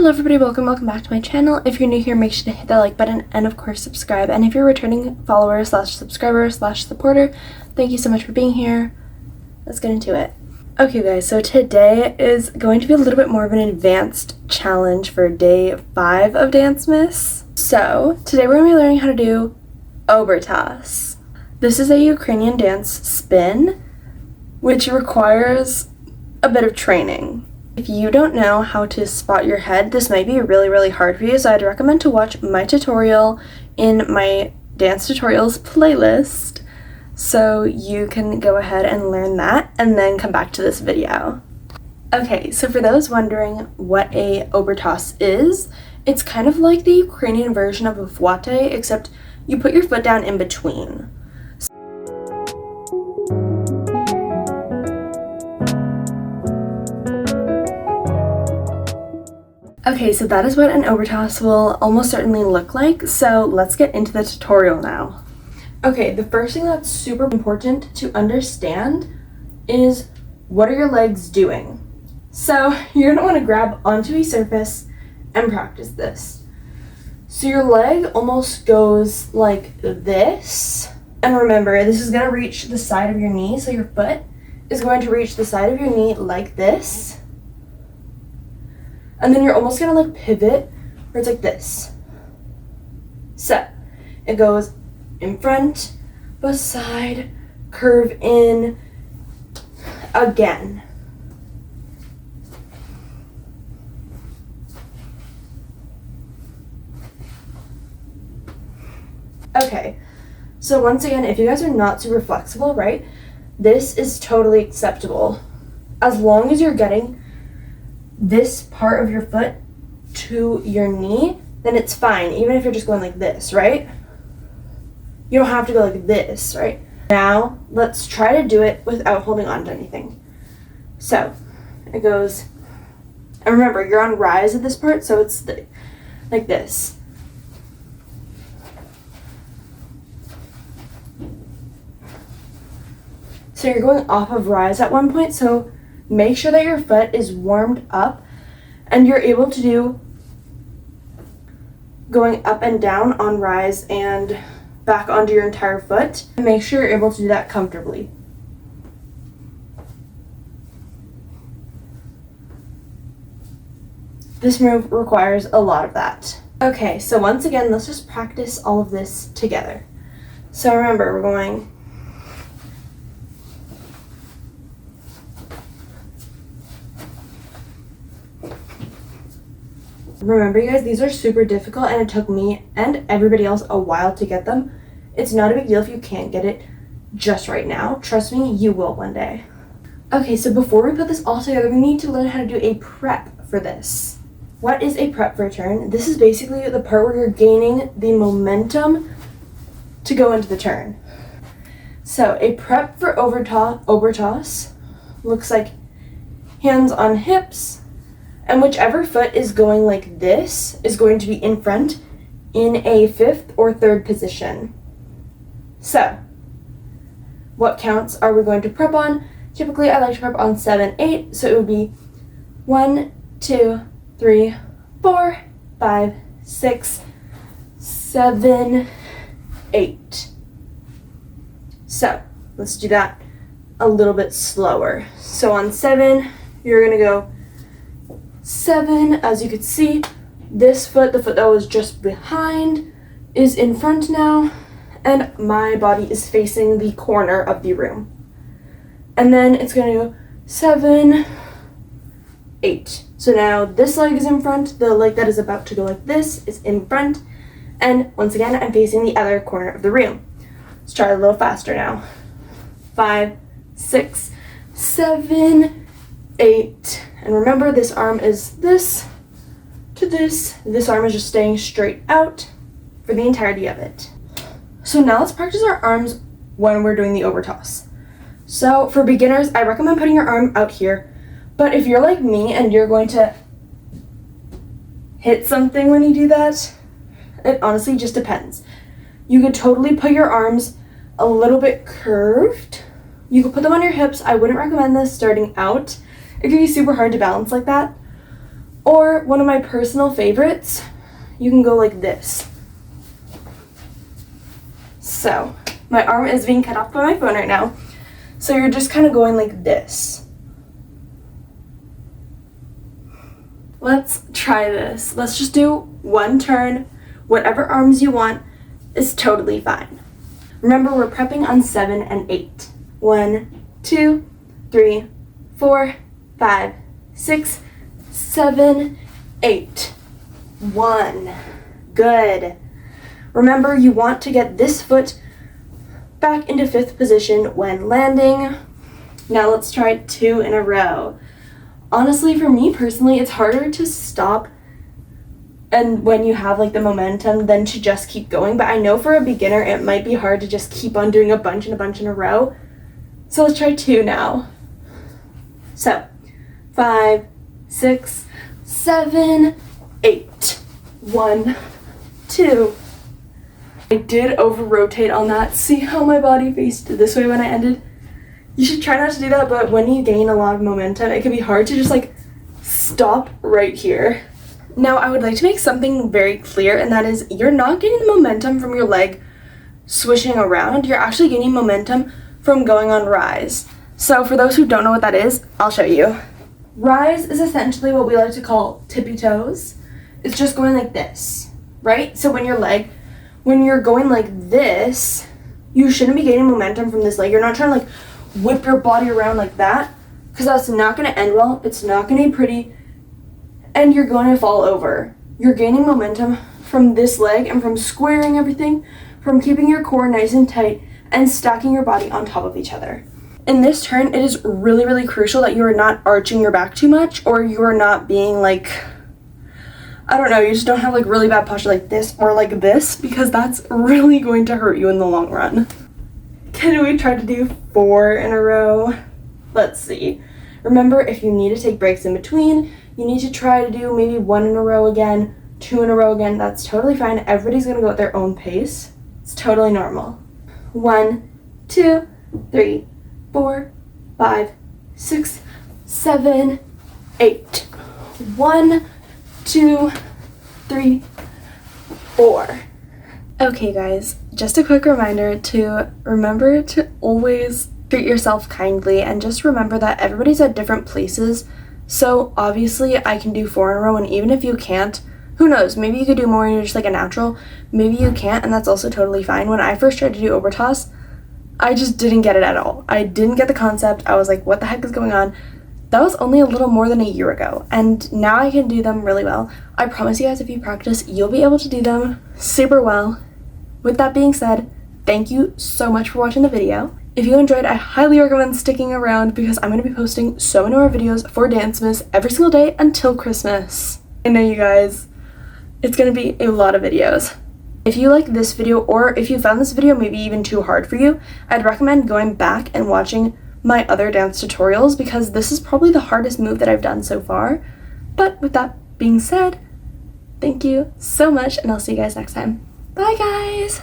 Hello everybody, welcome back to my channel. If you're new here, make sure to hit that like button and of course subscribe. And if you're a returning follower / subscriber / supporter, thank you so much for being here. Let's get into it. Okay guys, so today is going to be a little bit more of an advanced challenge for day 5 of Dancemas. So today we're going to be learning how to do OBERTAS. This is a Ukrainian dance spin, which requires a bit of training. If you don't know how to spot your head, this might be really hard for you, so I'd recommend to watch my tutorial in my dance tutorials playlist so you can go ahead and learn that and then come back to this video. Okay, so for those wondering what a OBERTAS is, it's kind of like the Ukrainian version of a fouette, except you put your foot down in between. Okay, so that is what an OBERTAS will almost certainly look like, so let's get into the tutorial now. Okay, the first thing that's super important to understand is what are your legs doing? So you're going to want to grab onto a surface and practice this. So your leg almost goes like this, and remember this is going to reach the side of your knee, so your foot is going to reach the side of your knee like this. And then you're almost gonna like pivot where it's like this. So it goes in front, beside, curve in, again. Okay, so once again, if you guys are not super flexible, right, this is totally acceptable. As long as you're getting this part of your foot to your knee, then it's fine, even if you're just going like this, right? You don't have to go like this, right? Now, let's try to do it without holding on to anything. So, it goes, and remember, you're on rise at this part, so it's like this. So you're going off of rise at one point, so make sure that your foot is warmed up and you're able to do going up and down on rise and back onto your entire foot. And make sure you're able to do that comfortably. This move requires a lot of that. Okay, so once again, let's just practice all of this together. So remember, we're going Remember, you guys, these are super difficult and it took me and everybody else a while to get them. It's not a big deal if you can't get it just right now. Trust me, you will one day. Okay, so before we put this all together, we need to learn how to do a prep for this. What is a prep for a turn? This is basically the part where you're gaining the momentum to go into the turn. So a prep for OBERTAS looks like hands on hips, and whichever foot is going like this is going to be in front in a 5th or 3rd position. So, what counts are we going to prep on? Typically, I like to prep on 7, 8, so it would be 1, 2, 3, 4, 5, 6, 7, 8. So, let's do that a little bit slower. So on 7, you're going to go 7, as you can see, this foot, the foot that was just behind, is in front now, and my body is facing the corner of the room. And then it's going to go 7, 8. So now this leg is in front, the leg that is about to go like this is in front, and once again, I'm facing the other corner of the room. Let's try a little faster now. 5, 6, 7, 8. And remember, this arm is this to this. This arm is just staying straight out for the entirety of it. So now let's practice our arms when we're doing the OBERTAS. So for beginners, I recommend putting your arm out here. But if you're like me and you're going to hit something when you do that, it honestly just depends. You could totally put your arms a little bit curved. You could put them on your hips. I wouldn't recommend this starting out. It can be super hard to balance like that. Or one of my personal favorites, you can go like this. So my arm is being cut off by my phone right now. So you're just kind of going like this. Let's try this. Let's just do one turn. Whatever arms you want is totally fine. Remember, we're prepping on 7 and 8. 1, 2, 3, 4, 5, 6, 7, 8. 1. Good. Remember, you want to get this foot back into 5th position when landing. Now let's try 2 in a row. Honestly, for me personally, it's harder to stop and when you have like the momentum than to just keep going. But I know for a beginner, it might be hard to just keep on doing a bunch in a row. So let's try 2 now. So 5, 6, 7, 8. 1, 2. I did over rotate on that. See how my body faced this way when I ended? You should try not to do that, but when you gain a lot of momentum, it can be hard to just like stop right here. Now I would like to make something very clear, and that is you're not getting the momentum from your leg swishing around. You're actually gaining momentum from going on rise. So for those who don't know what that is, I'll show you. Rise is essentially what we like to call tippy toes. It's just going like this, right? So when you're going like this, you shouldn't be gaining momentum from this leg. You're not trying to like whip your body around like that, because that's not going to end well. It's not going to be pretty, and you're going to fall over. You're gaining momentum from this leg and from squaring everything, from keeping your core nice and tight and stacking your body on top of each other. In this turn, it is really, really crucial that you are not arching your back too much, or you are not being like, I don't know, you just don't have like really bad posture like this or like this, because that's really going to hurt you in the long run. Can we try to do 4 in a row? Let's see. Remember, if you need to take breaks in between, you need to try to do maybe 1 in a row again, 2 in a row again. That's totally fine. Everybody's gonna go at their own pace. It's totally normal. 1, 2, 3, 4, 5, 6, 7, 8. 1, 2, 3, 4. Okay guys, just a quick reminder to remember to always treat yourself kindly, and just remember that everybody's at different places. So obviously I can do 4 in a row, and even if you can't, who knows, maybe you could do more and you're just like a natural. Maybe you can't, and that's also totally fine. When I first tried to do OBERTAS, I just didn't get it at all. I didn't get the concept. I was like, what the heck is going on? That was only a little more than a year ago, and now I can do them really well. I promise you guys, if you practice, you'll be able to do them super well. With that being said, thank you so much for watching the video. If you enjoyed, I highly recommend sticking around, because I'm going to be posting so many more videos for Dancemas every single day until Christmas. I know, you guys, it's going to be a lot of videos. If you like this video, or if you found this video maybe even too hard for you, I'd recommend going back and watching my other dance tutorials, because this is probably the hardest move that I've done so far. But with that being said, thank you so much, and I'll see you guys next time. Bye guys!